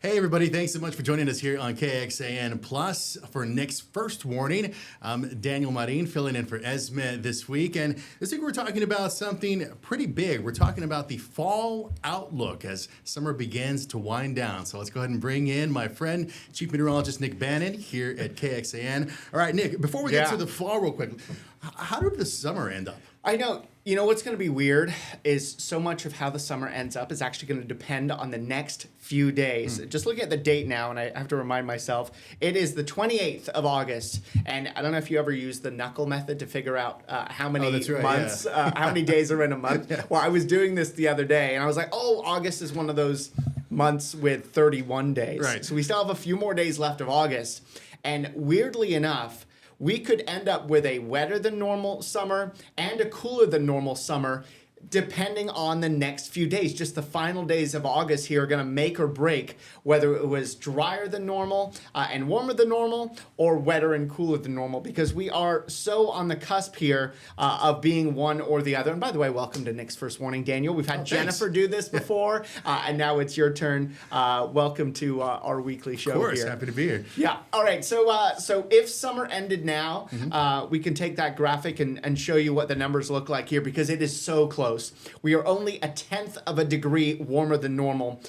Hey everybody, thanks so much for joining us here on KXAN Plus for Nick's First Warning. I'm Daniel Marin filling in for Esme this week, and this week we're talking about something pretty big. We're talking about the fall outlook as summer begins to wind down. So let's go ahead and bring in my friend, Chief Meteorologist Nick Bannin here at KXAN. All right, Nick, before we get to the fall real quick, how did the summer end up? I know. You know what's going to be weird is so much of how the summer ends up is actually going to depend on the next few days. Just looking at the date now, and I have to remind myself, it is the 28th of August. And I don't know if you ever used the knuckle method to figure out how many months, how many days are in a month. Well, I was doing this the other day, and I was like, oh, August is one of those months with 31 days. Right. So we still have a few more days left of August. And weirdly enough, we could end up with a wetter than normal summer and a cooler than normal summer, depending on the next few days. Just the final days of August here are going to make or break whether it was drier than normal and warmer than normal, or wetter and cooler than normal, because we are so on the cusp here of being one or the other. And by the way, welcome to Nick's First Warning, Daniel. We've had Jennifer do this before, and now it's your turn. Welcome to our weekly show here. Of course, happy to be here. Yeah. All right. So if summer ended now, we can take that graphic and show you what the numbers look like here, because it is so close. We are only a tenth of a degree warmer than normal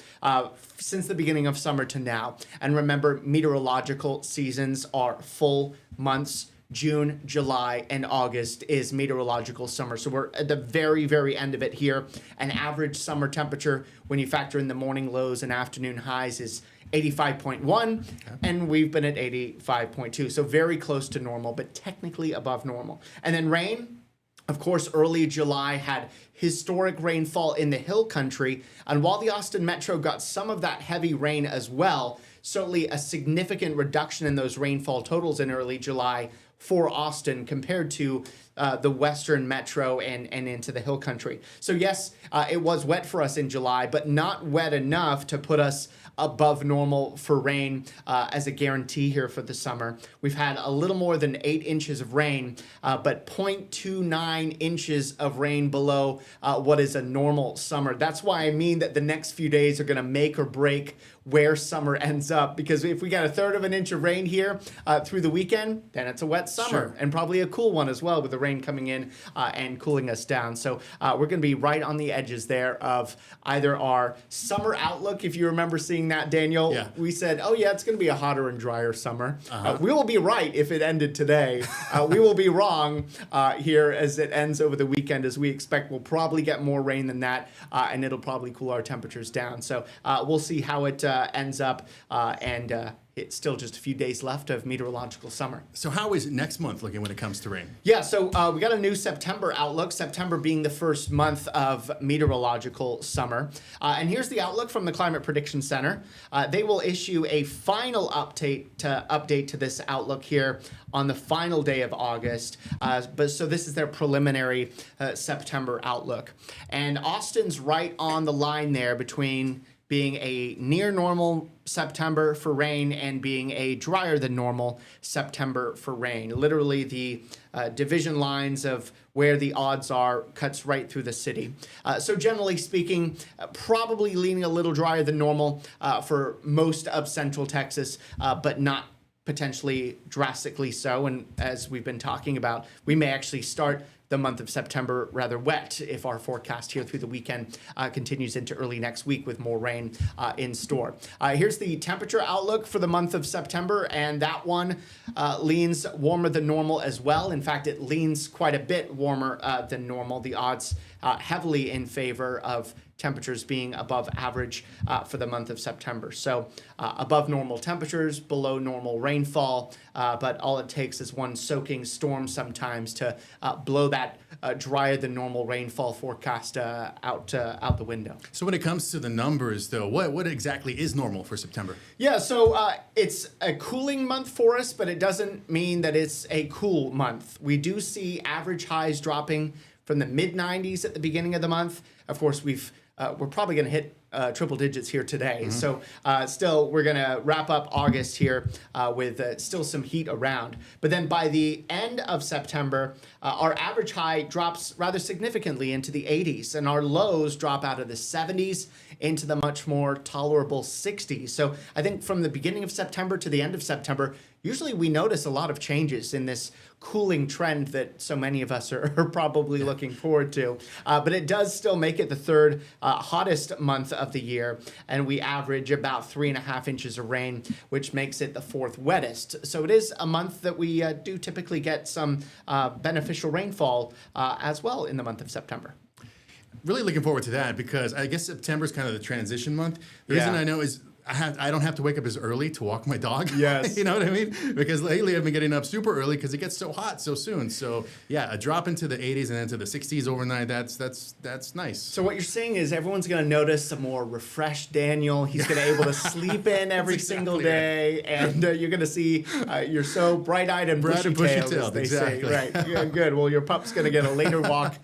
since the beginning of summer to now. And remember, meteorological seasons are full months. June, July, and August is meteorological summer. So we're at the very, very end of it here. An average summer temperature, when you factor in the morning lows and afternoon highs, is 85.1, and we've been at 85.2. So very close to normal, but technically above normal. And then rain. Of course, early July had historic rainfall in the hill country, and while the Austin Metro got some of that heavy rain as well, certainly a significant reduction in those rainfall totals in early July for Austin compared to the Western Metro and into the hill country. So yes, it was wet for us in July, but not wet enough to put us above normal for rain as a guarantee here for the summer. We've had a little more than 8 inches of rain, but 0.29 inches of rain below what is a normal summer. That's why I mean that the next few days are going to make or break where summer ends up, because if we got a third of an inch of rain here through the weekend, then it's a wet summer, and probably a cool one as well, with the rain coming in and cooling us down. So we're going to be right on the edges there of either our summer outlook. If you remember seeing that, Daniel, we said, oh yeah, it's going to be a hotter and drier summer. We will be right if it ended today. We will be wrong here as it ends over the weekend, as we expect we'll probably get more rain than that, and it'll probably cool our temperatures down. So we'll see how it ends up, and it's still just a few days left of meteorological summer. So how is next month looking when it comes to rain? Yeah, so we got a new September outlook, September being the first month of meteorological summer. And here's the outlook from the Climate Prediction Center. They will issue a final update to this outlook here on the final day of August. So this is their preliminary September outlook. And Austin's right on the line there between being a near normal September for rain and being a drier than normal September for rain. Literally the division lines of where the odds are cuts right through the city. So generally speaking, probably leaning a little drier than normal for most of central Texas, but not potentially drastically so. And as we've been talking about, we may actually start the month of September rather wet if our forecast here through the weekend continues into early next week with more rain in store. Here's the temperature outlook for the month of September, and that one leans warmer than normal as well. In fact, it leans quite a bit warmer than normal. The odds heavily in favor of temperatures being above average for the month of September. So above normal temperatures, below normal rainfall, but all it takes is one soaking storm sometimes to blow that drier than normal rainfall forecast out the window. So when it comes to the numbers, though, what exactly is normal for September? Yeah, so it's a cooling month for us, but it doesn't mean that it's a cool month. We do see average highs dropping from the mid-90s at the beginning of the month. Of course, we're probably going to hit triple digits here today. So still, we're going to wrap up August here with still some heat around. But then by the end of September, our average high drops rather significantly into the 80s, and our lows drop out of the 70s into the much more tolerable 60s. So I think from the beginning of September to the end of September, usually we notice a lot of changes in this cooling trend that so many of us are probably looking forward to. But it does still make it the third hottest month of the year, and we average about 3.5 inches of rain, which makes it the fourth wettest. So it is a month that we do typically get some beneficial rainfall as well in the month of September. Really looking forward to that because I guess September is kind of the transition month. The reason I know is I don't have to wake up as early to walk my dog. Yes. You know what I mean? Because lately I've been getting up super early because it gets so hot so soon. So yeah, a drop into the 80s and then to the 60s overnight, that's nice. So what you're saying is everyone's going to notice a more refreshed Daniel. He's going to be able to sleep in every single day. And you're going to see you're so bright-eyed and bushy-tailed, as they say. Right. Yeah, good. Well, your pup's going to get a later walk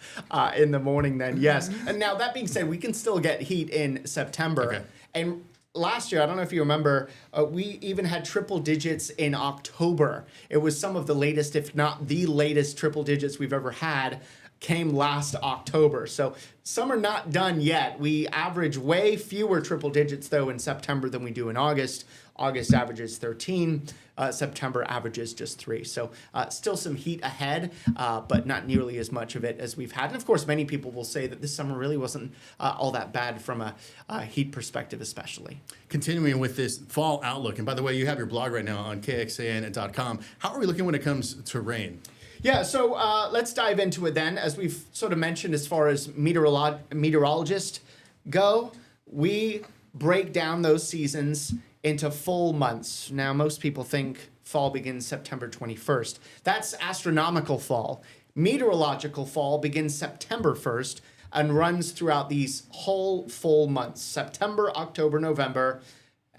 in the morning then, yes. And now that being said, we can still get heat in September. Okay. And last year, I don't know if you remember, we even had triple digits in October. It was some of the latest, if not the latest triple digits we've ever had came last October. So some are not done yet. We average way fewer triple digits, though, in September than we do in August. August averages 13. September averages just 3. So still some heat ahead, but not nearly as much of it as we've had. And, of course, many people will say that this summer really wasn't all that bad from a heat perspective especially. Continuing with this fall outlook, and by the way, you have your blog right now on KXAN.com. How are we looking when it comes to rain? Yeah, so let's dive into it then. As we've sort of mentioned, as far as meteorologists go, we break down those seasons into full months. Now, most people think fall begins September 21st. That's astronomical fall. Meteorological fall begins September 1st and runs throughout these whole full months, September, October, November.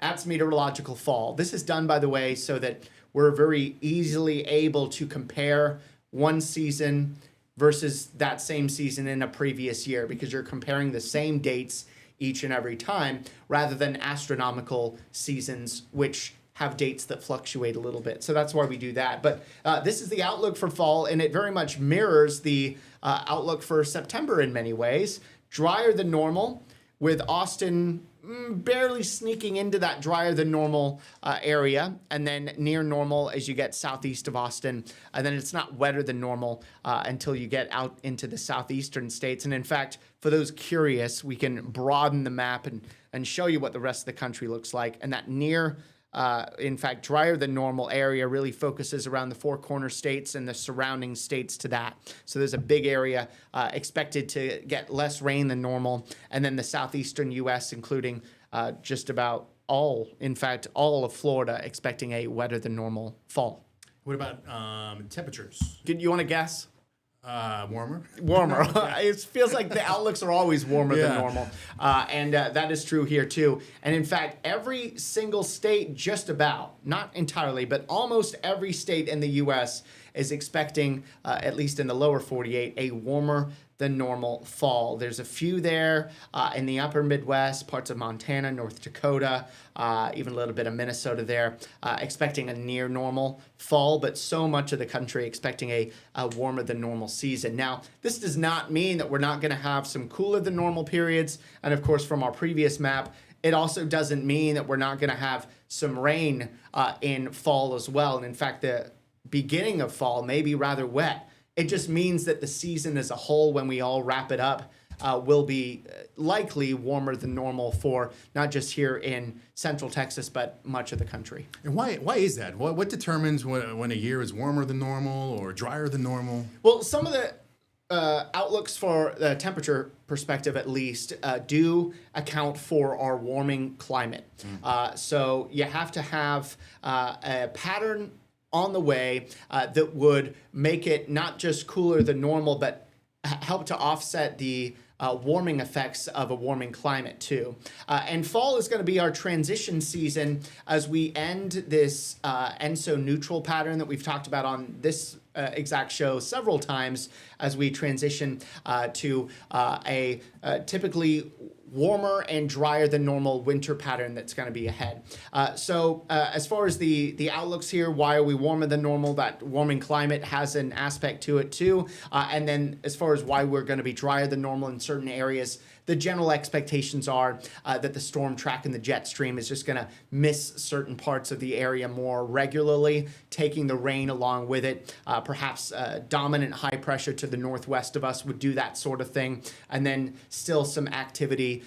That's meteorological fall. This is done, by the way, so that we're very easily able to compare one season versus that same season in a previous year because you're comparing the same dates each and every time rather than astronomical seasons, which have dates that fluctuate a little bit. So that's why we do that. But this is the outlook for fall, and it very much mirrors the outlook for September in many ways. Drier than normal, with Austin barely sneaking into that drier than normal area, and then near normal as you get southeast of Austin, and then it's not wetter than normal until you get out into the southeastern states. And in fact, for those curious, we can broaden the map and show you what the rest of the country looks like. And that near in fact, drier than normal area really focuses around the Four Corner states and the surrounding states to that. So there's a big area expected to get less rain than normal. And then the southeastern U.S., including just about all, in fact, all of Florida, expecting a wetter than normal fall. What about temperatures? You want to guess? Warmer. Warmer. It feels like the outlooks are always warmer than normal. And that is true here too. And in fact, every single state, just about, not entirely, but almost every state in the U.S. is expecting, at least in the lower 48, a warmer than normal fall. There's a few there in the upper Midwest, parts of Montana, North Dakota, even a little bit of Minnesota there, expecting a near normal fall, but so much of the country expecting a warmer than normal season. Now, this does not mean that we're not going to have some cooler than normal periods. And of course, from our previous map, it also doesn't mean that we're not going to have some rain in fall as well. And in fact, the beginning of fall may be rather wet. It just means that the season as a whole, when we all wrap it up, will be likely warmer than normal for not just here in Central Texas, but much of the country. And why is that? What determines when a year is warmer than normal or drier than normal? Well, some of the outlooks for the temperature perspective, at least, do account for our warming climate. So you have to have a pattern on the way that would make it not just cooler than normal, but help to offset the warming effects of a warming climate too. And fall is going to be our transition season as we end this ENSO neutral pattern that we've talked about on this exact show several times as we transition to a typically warmer and drier than normal winter pattern that's going to be ahead. As far as the outlooks here, why are we warmer than normal? That warming climate has an aspect to it too. And then as far as why we're going to be drier than normal in certain areas, the general expectations are that the storm track in the jet stream is just going to miss certain parts of the area more regularly, taking the rain along with it. Perhaps dominant high pressure to the northwest of us would do that sort of thing. And then still some activity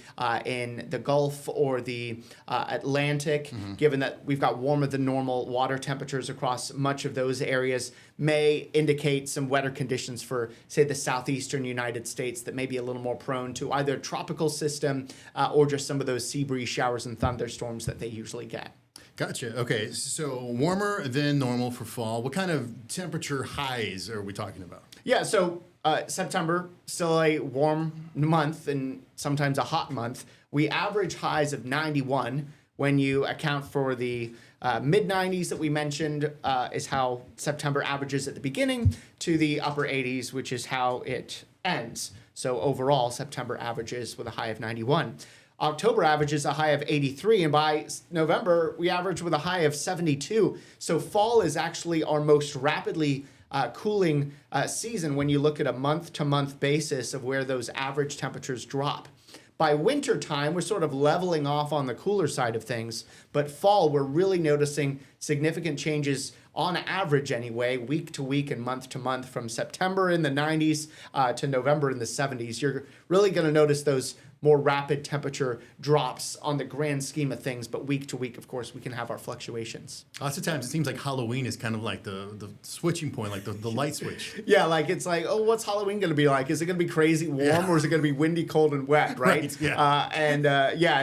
in the Gulf or the Atlantic, given that we've got warmer than normal water temperatures across much of those areas, may indicate some wetter conditions for, say, the southeastern United States that may be a little more prone to either tropical system or just some of those sea breeze showers and thunderstorms that they usually get. Gotcha. Okay, so warmer than normal for fall. What kind of temperature highs are we talking about? Yeah, so September, still a warm month and sometimes a hot month. We average highs of 91 when you account for the mid 90s that we mentioned is how September averages at the beginning to the upper 80s, which is how it ends. So overall, September averages with a high of 91. October averages a high of 83, and by November, we average with a high of 72. So fall is actually our most rapidly cooling season when you look at a month-to-month basis of where those average temperatures drop. By winter time, we're sort of leveling off on the cooler side of things, but fall, we're really noticing significant changes on average anyway, week to week and month to month, from September in the 90s to November in the 70s. You're really going to notice those more rapid temperature drops on the grand scheme of things, but week to week, of course, we can have our fluctuations. Lots of times it seems like Halloween is kind of like the switching point, like the light switch. Yeah, like it's like, oh, what's Halloween going to be like? Is it going to be crazy warm or is it going to be windy, cold, and wet, right? Right, yeah. And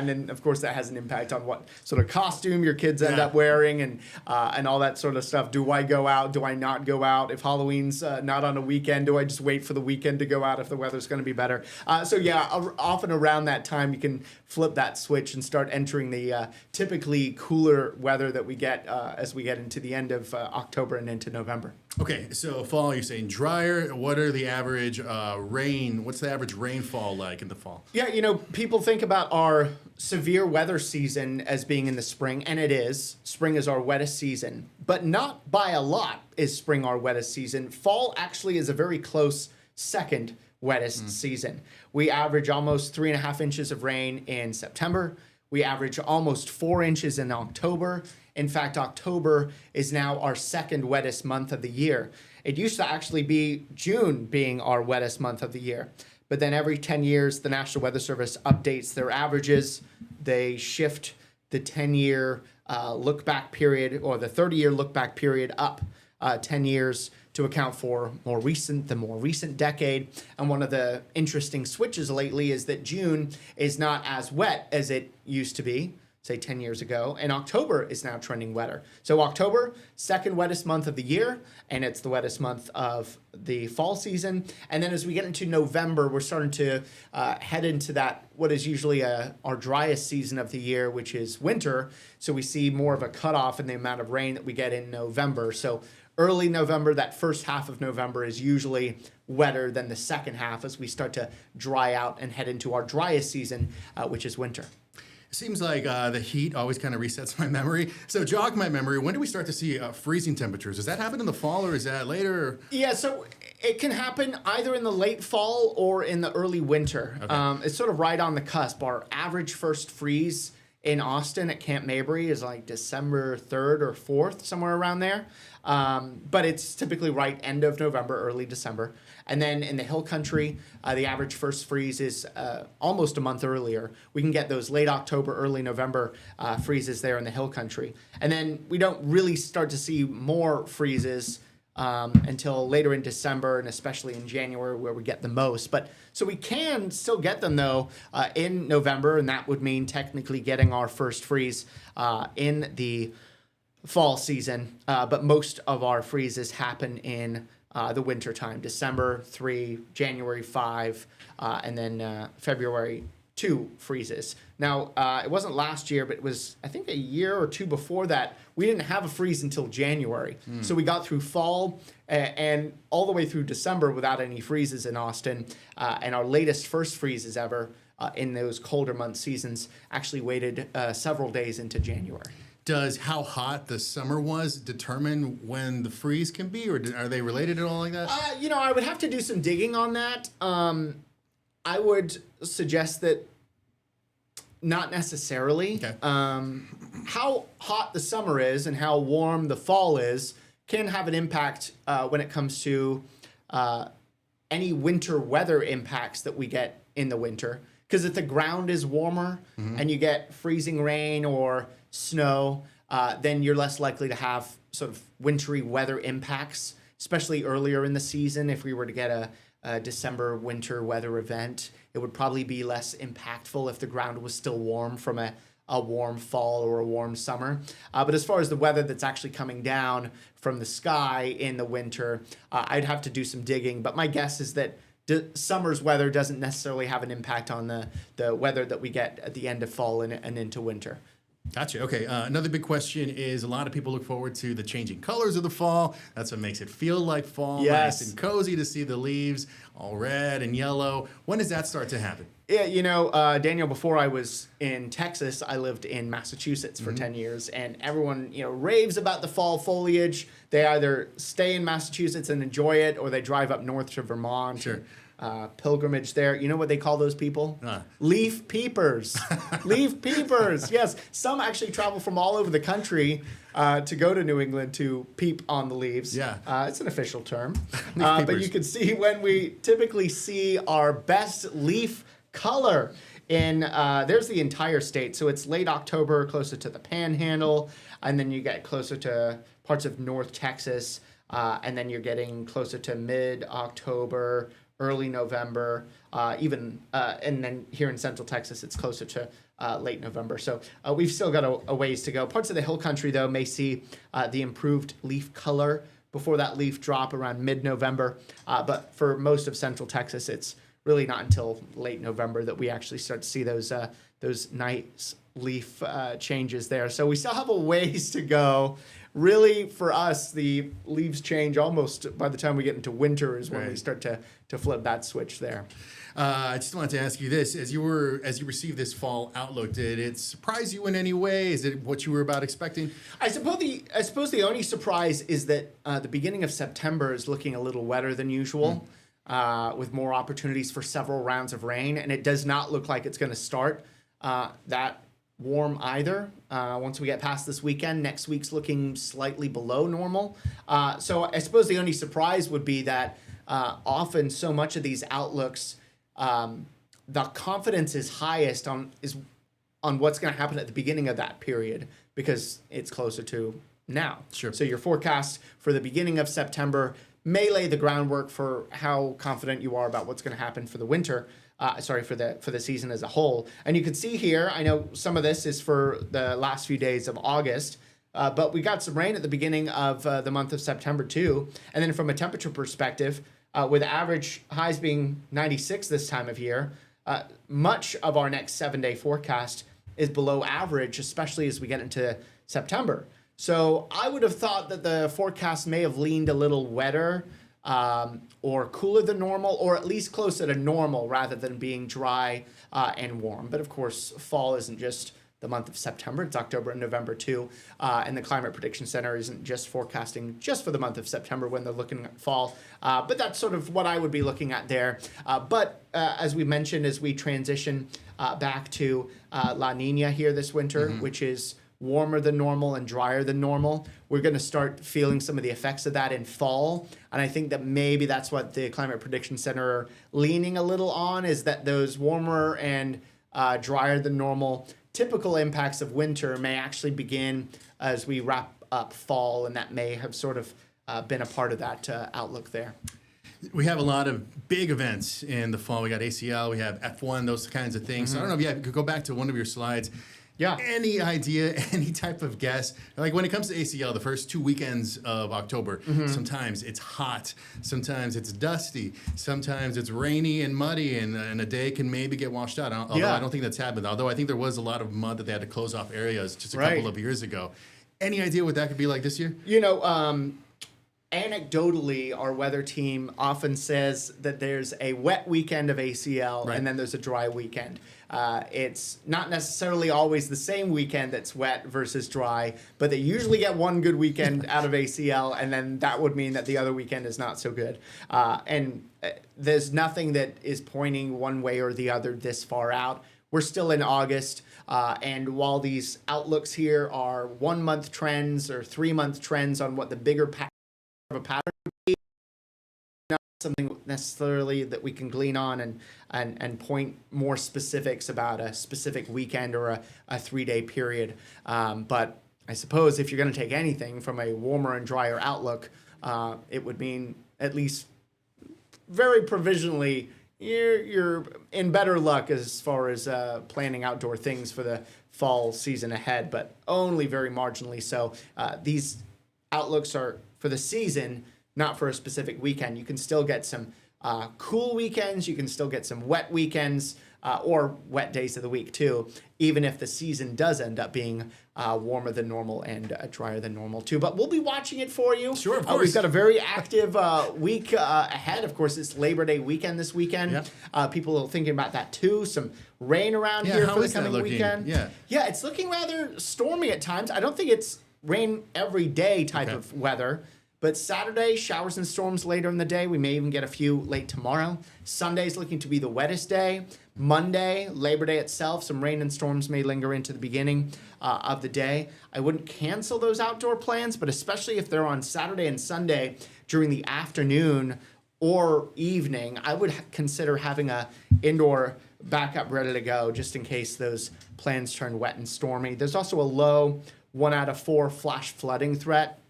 then, of course, that has an impact on what sort of costume your kids end up wearing and all that sort of stuff. Do I go out? Do I not go out? If Halloween's not on a weekend, do I just wait for the weekend to go out if the weather's going to be better? Often around that time, you can flip that switch and start entering the typically cooler weather that we get as we get into the end of October and into November. Okay, so fall, you're saying drier. What are the average rain? What's the average rainfall like in the fall? Yeah, people think about our severe weather season as being in the spring, and it is. Spring is our wettest season, but not by a lot is spring our wettest season. Fall actually is a very close second wettest season. We average almost 3.5 inches of rain in September. We average almost 4 inches in October. In fact, October is now our second wettest month of the year. It used to actually be June being our wettest month of the year. But then every 10 years, the National Weather Service updates their averages. They shift the 10-year look-back period or the 30-year look-back period up 10 years to account for the more recent decade. And one of the interesting switches lately is that June is not as wet as it used to be, say 10 years ago, and October is now trending wetter. So October, second wettest month of the year, and it's the wettest month of the fall season. And then as we get into November, we're starting to head into that, what is usually our driest season of the year, which is winter. So we see more of a cutoff in the amount of rain that we get in November. So early November, that first half of November is usually wetter than the second half as we start to dry out and head into our driest season, which is winter. It seems like the heat always kind of resets my memory. So jog my memory, when do we start to see freezing temperatures? Does that happen in the fall or is that later? Yeah, so it can happen either in the late fall or in the early winter. Okay. It's sort of right on the cusp. Our average first freeze in Austin at Camp Mabry is like December 3rd or 4th, somewhere around there. But it's typically right end of November, early December. And then in the hill country, the average first freeze is almost a month earlier. We can get those late October, early November freezes there in the hill country. And then we don't really start to see more freezes until later in December and especially in January where we get the most. But so we can still get them though in November, and that would mean technically getting our first freeze in the fall season. But most of our freezes happen in the winter time, December 3, January 5, and then February 2 freezes. Now, it wasn't last year, but it was, I think, a year or two before that. We didn't have a freeze until January. So we got through fall and all the way through December without any freezes in Austin. And our latest first freezes ever in those colder month seasons actually waited several days into January. Does how hot the summer was determine when the freeze can be, or are they related at all like that? I would have to do some digging on that. I would suggest that not necessarily. Okay. How hot the summer is and how warm the fall is can have an impact when it comes to any winter weather impacts that we get in the winter. Because if the ground is warmer and you get freezing rain or snow, then you're less likely to have sort of wintry weather impacts, especially earlier in the season. If we were to get a December winter weather event, it would probably be less impactful if the ground was still warm from a warm fall or a warm summer. But as far as the weather that's actually coming down from the sky in the winter, I'd have to do some digging. But my guess is that summer's weather doesn't necessarily have an impact on the weather that we get at the end of fall and into winter. Gotcha. Okay. Another big question is a lot of people look forward to the changing colors of the fall. That's what makes it feel like fall. Yes. Nice and cozy to see the leaves all red and yellow. When does that start to happen? Yeah, Daniel, before I was in Texas, I lived in Massachusetts for 10 years, and everyone, raves about the fall foliage. They either stay in Massachusetts and enjoy it, or they drive up north to Vermont. Sure. Pilgrimage there. You know what they call those people? Leaf peepers. Leaf peepers. Yes. Some actually travel from all over the country to go to New England to peep on the leaves. Yeah. It's an official term. But you can see when we typically see our best leaf color in there's the entire state. So it's late October, closer to the Panhandle, and then you get closer to parts of North Texas, and then you're getting closer to mid-October, early November, and then here in Central Texas, it's closer to late November. So we've still got a ways to go. Parts of the hill country, though, may see the improved leaf color before that leaf drop around mid-November. But for most of Central Texas, it's really not until late November that we actually start to see those nice leaf changes there. So we still have a ways to go. Really, for us, the leaves change almost by the time we get into winter is when we start to flip that switch there. I just wanted to ask you this: as you received this fall outlook, did it surprise you in any way? Is it what you were about expecting? I suppose the only surprise is that the beginning of September is looking a little wetter than usual, with more opportunities for several rounds of rain, and it does not look like it's going to start that warm either. Once we get past this weekend, next week's looking slightly below normal. So I suppose the only surprise would be that often so much of these outlooks, the confidence is highest on what's going to happen at the beginning of that period because it's closer to now. Sure. So your forecast for the beginning of September may lay the groundwork for how confident you are about what's going to happen for the winter. For the season as a whole. And you can see here, I know some of this is for the last few days of August, but we got some rain at the beginning of the month of September too. And then from a temperature perspective, with average highs being 96 this time of year, much of our next 7-day forecast is below average, especially as we get into September. So I would have thought that the forecast may have leaned a little wetter, or cooler than normal, or at least closer to normal rather than being dry and warm. But of course, fall isn't just the month of September, it's October and November too. And the Climate Prediction Center isn't just forecasting just for the month of September when they're looking at fall. But that's sort of what I would be looking at there. But as we mentioned, as we transition back to La Nina here this winter, which is warmer than normal and drier than normal, we're going to start feeling some of the effects of that in fall. And I think that maybe that's what the Climate Prediction Center are leaning a little on, is that those warmer and drier than normal typical impacts of winter may actually begin as we wrap up fall, and that may have sort of been a part of that outlook there. We have a lot of big events in the fall. We got ACL, we have F1, those kinds of things. So I don't know if you could go back to one of your slides. Yeah. Any idea, any type of guess? Like when it comes to ACL, the first 2 weekends of October, sometimes it's hot, sometimes it's dusty, sometimes it's rainy and muddy, and a day can maybe get washed out. Although I don't think that's happened. Although I think there was a lot of mud that they had to close off areas just a couple of years ago. Any idea what that could be like this year? anecdotally, our weather team often says that there's a wet weekend of ACL Right. and then there's a dry weekend. It's not necessarily always the same weekend that's wet versus dry, but they usually get one good weekend out of ACL, and then that would mean that the other weekend is not so good. There's nothing that is pointing one way or the other this far out. We're still in August, and while these outlooks here are 1 month trends or 3 month trends on what the bigger pattern of a pattern would be, not something necessarily that we can glean on and point more specifics about a specific weekend or a 3-day period. But I suppose if you're going to take anything from a warmer and drier outlook, it would mean at least very provisionally you're in better luck as far as planning outdoor things for the fall season ahead, but only very marginally so. These outlooks are for the season, not for a specific weekend. You can still get some cool weekends. You can still get some wet weekends or wet days of the week too, even if the season does end up being warmer than normal and drier than normal too. But we'll be watching it for you. Sure, of course. We've got a very active week ahead. Of course, it's Labor Day weekend this weekend. Yeah. People are thinking about that too. Some rain around here how for the is that coming looking? weekend. Yeah, it's looking rather stormy at times. I don't think it's rain every day type of weather. But Saturday, showers and storms later in the day. We may even get a few late tomorrow. Sunday's looking to be the wettest day. Monday, Labor Day itself, some rain and storms may linger into the beginning of the day. I wouldn't cancel those outdoor plans, but especially if they're on Saturday and Sunday during the afternoon or evening, I would consider having a indoor backup ready to go just in case those plans turn wet and stormy. There's also a low 1 out of 4 flash flooding threat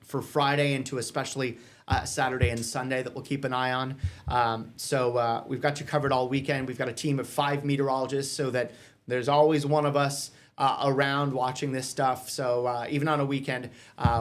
for Friday into especially Saturday and Sunday that we'll keep an eye on. So we've got you covered all weekend. We've got a team of 5 meteorologists so that there's always one of us around watching this stuff. So even on a weekend,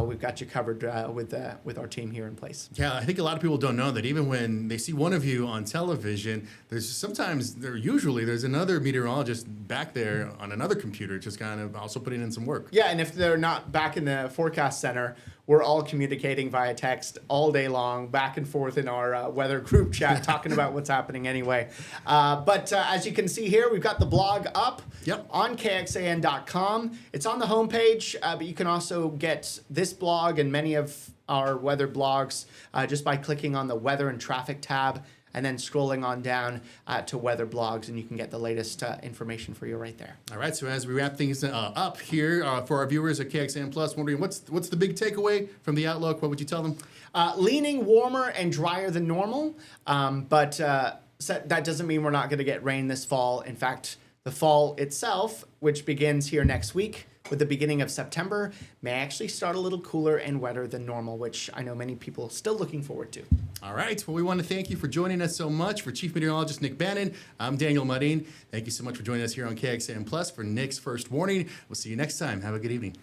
we've got you covered with our team here in place. Yeah, I think a lot of people don't know that even when they see one of you on television, there's another meteorologist back there on another computer just kind of also putting in some work. Yeah, and if they're not back in the forecast center, we're all communicating via text all day long, back and forth in our weather group chat, talking about what's happening anyway. But as you can see here, we've got the blog up on KXAN.com. It's on the homepage, but you can also get this blog and many of our weather blogs just by clicking on the weather and traffic tab and then scrolling on down to weather blogs, and you can get the latest information for you right there. All right, so as we wrap things up here for our viewers at KXAN Plus, wondering what's the big takeaway from the outlook? What would you tell them? Leaning warmer and drier than normal, but that doesn't mean we're not going to get rain this fall. In fact, the fall itself, which begins here next week with the beginning of September, may actually start a little cooler and wetter than normal, which I know many people are still looking forward to. All right. Well, we want to thank you for joining us so much. For Chief Meteorologist Nick Bannin, I'm Daniel Marin. Thank you so much for joining us here on KXAN Plus for Nick's First Warning. We'll see you next time. Have a good evening.